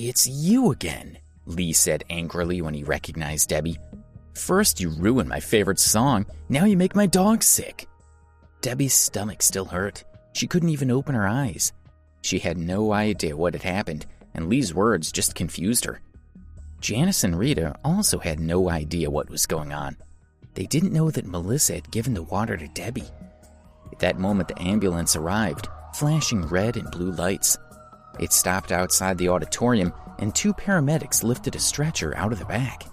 "It's you again," Lee said angrily when he recognized Debbie. "First you ruined my favorite song, now you make my dog sick." Debbie's stomach still hurt. She couldn't even open her eyes. She had no idea what had happened, and Lee's words just confused her. Janice and Rita also had no idea what was going on. They didn't know that Melissa had given the water to Debbie. At that moment, the ambulance arrived, flashing red and blue lights. It stopped outside the auditorium, and 2 paramedics lifted a stretcher out of the back.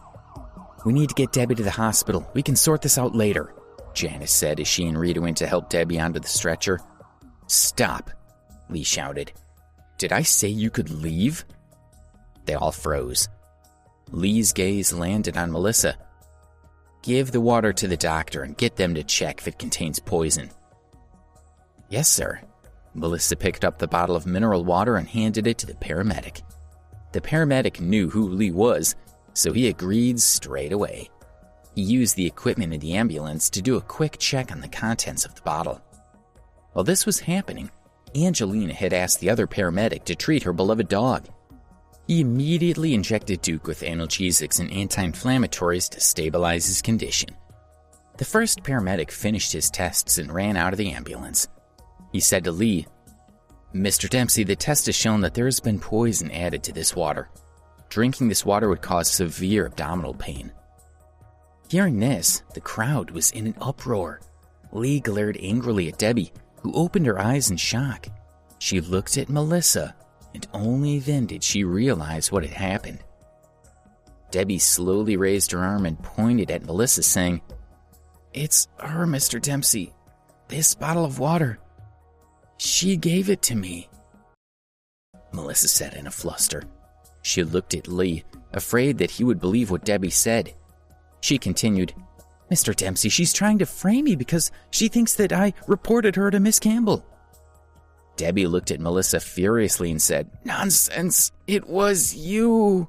"We need to get Debbie to the hospital. We can sort this out later," Janice said as she and Rita went to help Debbie onto the stretcher. "Stop," Lee shouted. "Did I say you could leave?" They all froze. Lee's gaze landed on Melissa. "Give the water to the doctor and get them to check if it contains poison." "Yes, sir." Melissa picked up the bottle of mineral water and handed it to the paramedic. The paramedic knew who Lee was, so he agreed straight away. He used the equipment in the ambulance to do a quick check on the contents of the bottle. While this was happening, Angelina had asked the other paramedic to treat her beloved dog. He immediately injected Duke with analgesics and anti-inflammatories to stabilize his condition. The first paramedic finished his tests and ran out of the ambulance. He said to Lee, "Mr. Dempsey, the test has shown that there has been poison added to this water. Drinking this water would cause severe abdominal pain." Hearing this, the crowd was in an uproar. Lee glared angrily at Debbie, who opened her eyes in shock. She looked at Melissa, and only then did she realize what had happened. Debbie slowly raised her arm and pointed at Melissa, saying, "It's her, Mr. Dempsey. This bottle of water. She gave it to me," Melissa said in a fluster. She looked at Lee, afraid that he would believe what Debbie said. She continued, "Mr. Dempsey, she's trying to frame me because she thinks that I reported her to Miss Campbell." Debbie looked at Melissa furiously and said, "Nonsense! It was you!"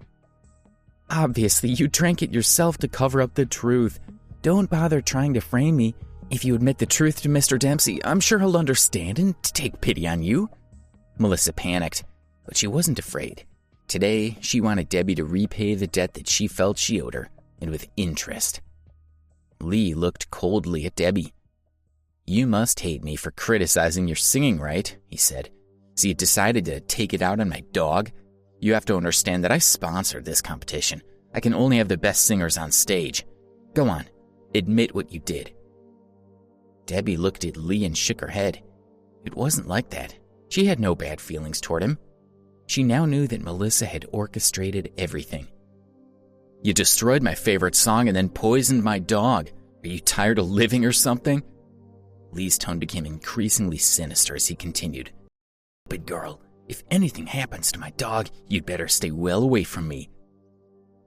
"Obviously, you drank it yourself to cover up the truth. Don't bother trying to frame me. If you admit the truth to Mr. Dempsey, I'm sure he'll understand and take pity on you." Melissa panicked, but she wasn't afraid. Today, she wanted Debbie to repay the debt that she felt she owed her, and with interest. Lee looked coldly at Debbie. "You must hate me for criticizing your singing, right?" he said. "So you decided to take it out on my dog? You have to understand that I sponsored this competition. I can only have the best singers on stage. Go on, admit what you did." Debbie looked at Lee and shook her head. It wasn't like that. She had no bad feelings toward him. She now knew that Melissa had orchestrated everything. "You destroyed my favorite song and then poisoned my dog. Are you tired of living or something?" Lee's tone became increasingly sinister as he continued. "But girl, if anything happens to my dog, you'd better stay well away from me."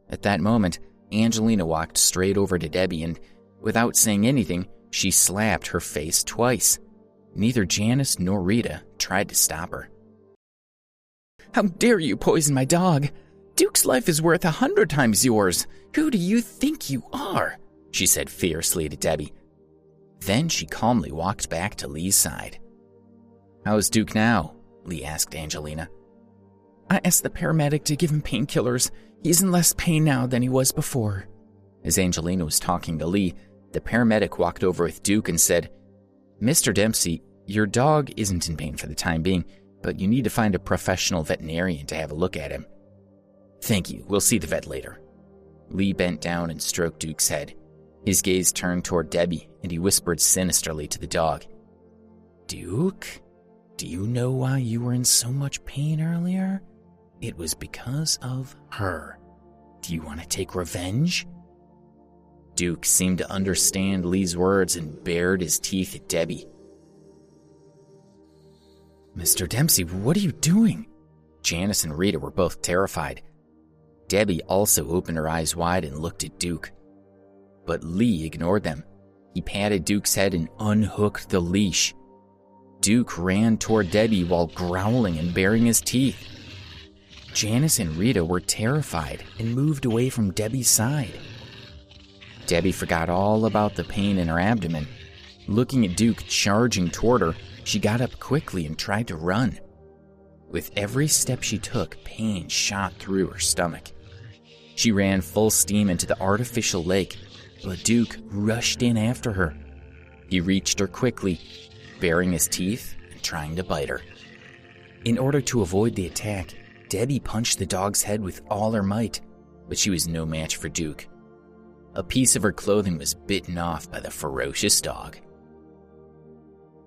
At that moment, Angelina walked straight over to Debbie and, without saying anything, she slapped her face twice. Neither Janice nor Rita tried to stop her. "How dare you poison my dog? Duke's life is worth 100 times yours. Who do you think you are?" she said fiercely to Debbie. Then she calmly walked back to Lee's side. "How's Duke now?" Lee asked Angelina. "I asked the paramedic to give him painkillers. He's in less pain now than he was before." As Angelina was talking to Lee, the paramedic walked over with Duke and said, "Mr. Dempsey, your dog isn't in pain for the time being, but you need to find a professional veterinarian to have a look at him." "Thank you. We'll see the vet later." Lee bent down and stroked Duke's head. His gaze turned toward Debbie, and he whispered sinisterly to the dog, "Duke, do you know why you were in so much pain earlier? It was because of her. Do you want to take revenge?" Duke seemed to understand Lee's words and bared his teeth at Debbie. "Mr. Dempsey, what are you doing?" Janice and Rita were both terrified. Debbie also opened her eyes wide and looked at Duke. But Lee ignored them. He patted Duke's head and unhooked the leash. Duke ran toward Debbie while growling and baring his teeth. Janice and Rita were terrified and moved away from Debbie's side. Debbie forgot all about the pain in her abdomen. Looking at Duke charging toward her, she got up quickly and tried to run. With every step she took, pain shot through her stomach. She ran full steam into the artificial lake, but Duke rushed in after her. He reached her quickly, baring his teeth and trying to bite her. In order to avoid the attack, Debbie punched the dog's head with all her might, but she was no match for Duke. A piece of her clothing was bitten off by the ferocious dog.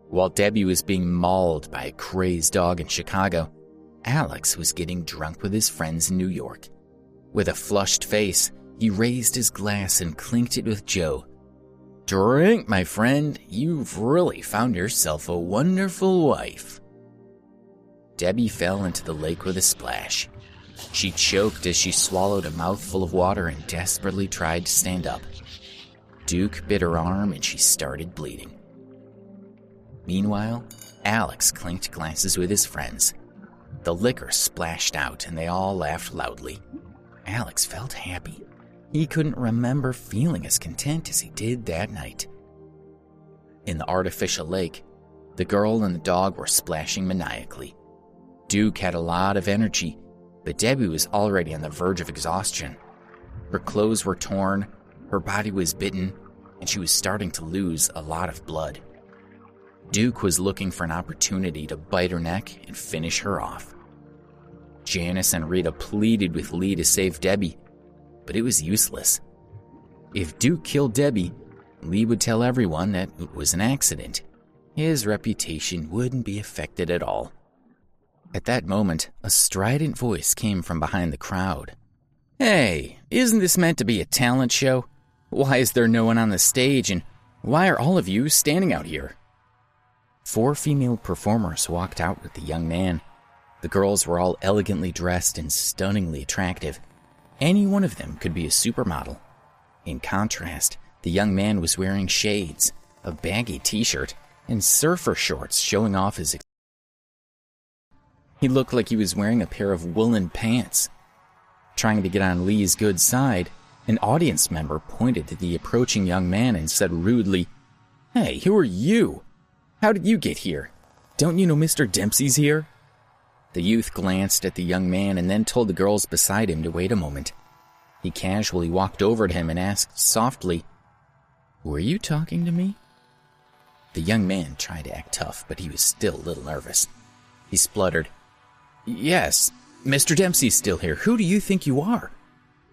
While Debbie was being mauled by a crazed dog in Chicago, Alex was getting drunk with his friends in New York. With a flushed face, he raised his glass and clinked it with Joe. "Drink, my friend. You've really found yourself a wonderful wife." Debbie fell into the lake with a splash. She choked as she swallowed a mouthful of water and desperately tried to stand up. Duke bit her arm and she started bleeding. Meanwhile, Alex clinked glasses with his friends. The liquor splashed out and they all laughed loudly. Alex felt happy. He couldn't remember feeling as content as he did that night. In the artificial lake, the girl and the dog were splashing maniacally. Duke had a lot of energy, but Debbie was already on the verge of exhaustion. Her clothes were torn, her body was bitten, and she was starting to lose a lot of blood. Duke was looking for an opportunity to bite her neck and finish her off. Janice and Rita pleaded with Lee to save Debbie, but it was useless. If Duke killed Debbie, Lee would tell everyone that it was an accident. His reputation wouldn't be affected at all. At that moment, a strident voice came from behind the crowd. "Hey, isn't this meant to be a talent show? Why is there no one on the stage, and why are all of you standing out here?" 4 female performers walked out with the young man. The girls were all elegantly dressed and stunningly attractive. Any one of them could be a supermodel. In contrast, the young man was wearing shades, a baggy t-shirt, and surfer shorts showing off his. He looked like he was wearing a pair of woolen pants. Trying to get on Lee's good side, an audience member pointed to the approaching young man and said rudely, "Hey, who are you? How did you get here? Don't you know Mr. Dempsey's here?" The youth glanced at the young man and then told the girls beside him to wait a moment. He casually walked over to him and asked softly, "Were you talking to me?" The young man tried to act tough, but he was still a little nervous. He spluttered, "Yes, Mr. Dempsey's still here. Who do you think you are?"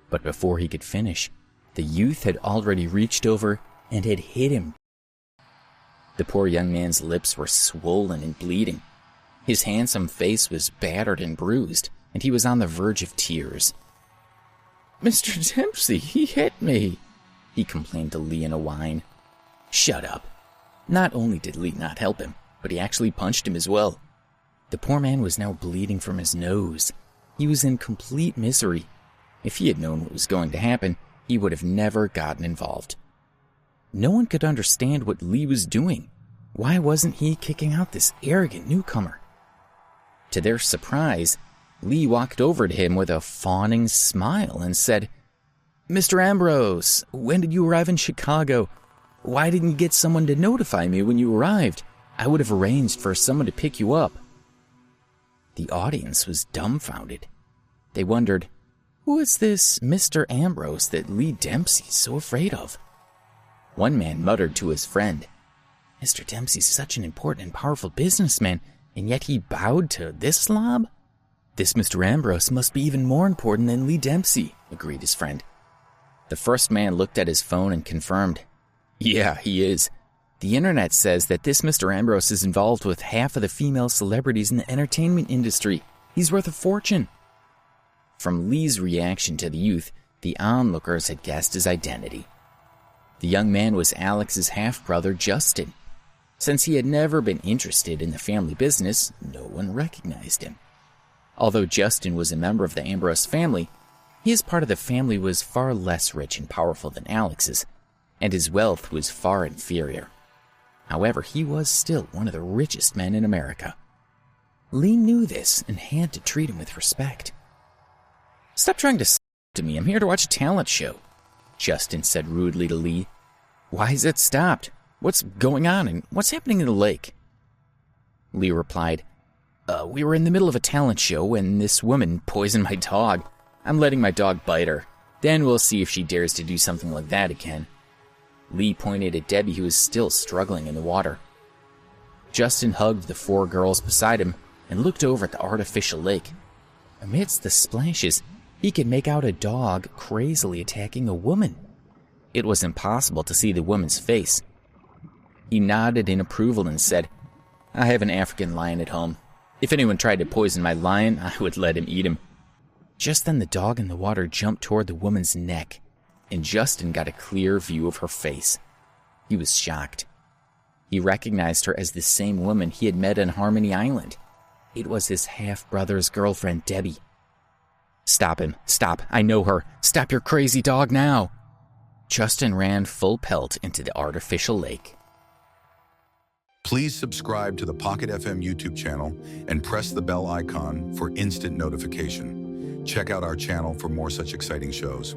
But before he could finish, the youth had already reached over and had hit him. The poor young man's lips were swollen and bleeding. His handsome face was battered and bruised, and he was on the verge of tears. "Mr. Dempsey, he hit me," he complained to Lee in a whine. "Shut up." Not only did Lee not help him, but he actually punched him as well. The poor man was now bleeding from his nose. He was in complete misery. If he had known what was going to happen, he would have never gotten involved. No one could understand what Lee was doing. Why wasn't he kicking out this arrogant newcomer? To their surprise, Lee walked over to him with a fawning smile and said, "Mr. Ambrose, when did you arrive in Chicago? Why didn't you get someone to notify me when you arrived? I would have arranged for someone to pick you up." The audience was dumbfounded. They wondered, who is this Mr. Ambrose that Lee Dempsey's so afraid of? One man muttered to his friend, "Mr. Dempsey's such an important and powerful businessman, and yet he bowed to this slob?" "This Mr. Ambrose must be even more important than Lee Dempsey," agreed his friend. The first man looked at his phone and confirmed, "Yeah, he is. The internet says that this Mr. Ambrose is involved with half of the female celebrities in the entertainment industry. He's worth a fortune." From Lee's reaction to the youth, the onlookers had guessed his identity. The young man was Alex's half-brother, Justin. Since he had never been interested in the family business, no one recognized him. Although Justin was a member of the Ambrose family, his part of the family was far less rich and powerful than Alex's, and his wealth was far inferior. However, he was still one of the richest men in America. Lee knew this and had to treat him with respect. "Stop trying to to me. I'm here to watch a talent show," Justin said rudely to Lee. "Why is it stopped? What's going on and what's happening in the lake?" Lee replied, We were in the middle of a talent show and this woman poisoned my dog. I'm letting my dog bite her. Then we'll see if she dares to do something like that again." Lee pointed at Debbie, who was still struggling in the water. Justin hugged the 4 girls beside him and looked over at the artificial lake. Amidst the splashes, he could make out a dog crazily attacking a woman. It was impossible to see the woman's face. He nodded in approval and said, "I have an African lion at home. If anyone tried to poison my lion, I would let him eat him." Just then the dog in the water jumped toward the woman's neck, and Justin got a clear view of her face. He was shocked. He recognized her as the same woman he had met on Harmony Island. It was his half-brother's girlfriend, Debbie. "Stop him. Stop. I know her. Stop your crazy dog now." Justin ran full pelt into the artificial lake. Please subscribe to the Pocket FM YouTube channel and press the bell icon for instant notification. Check out our channel for more such exciting shows.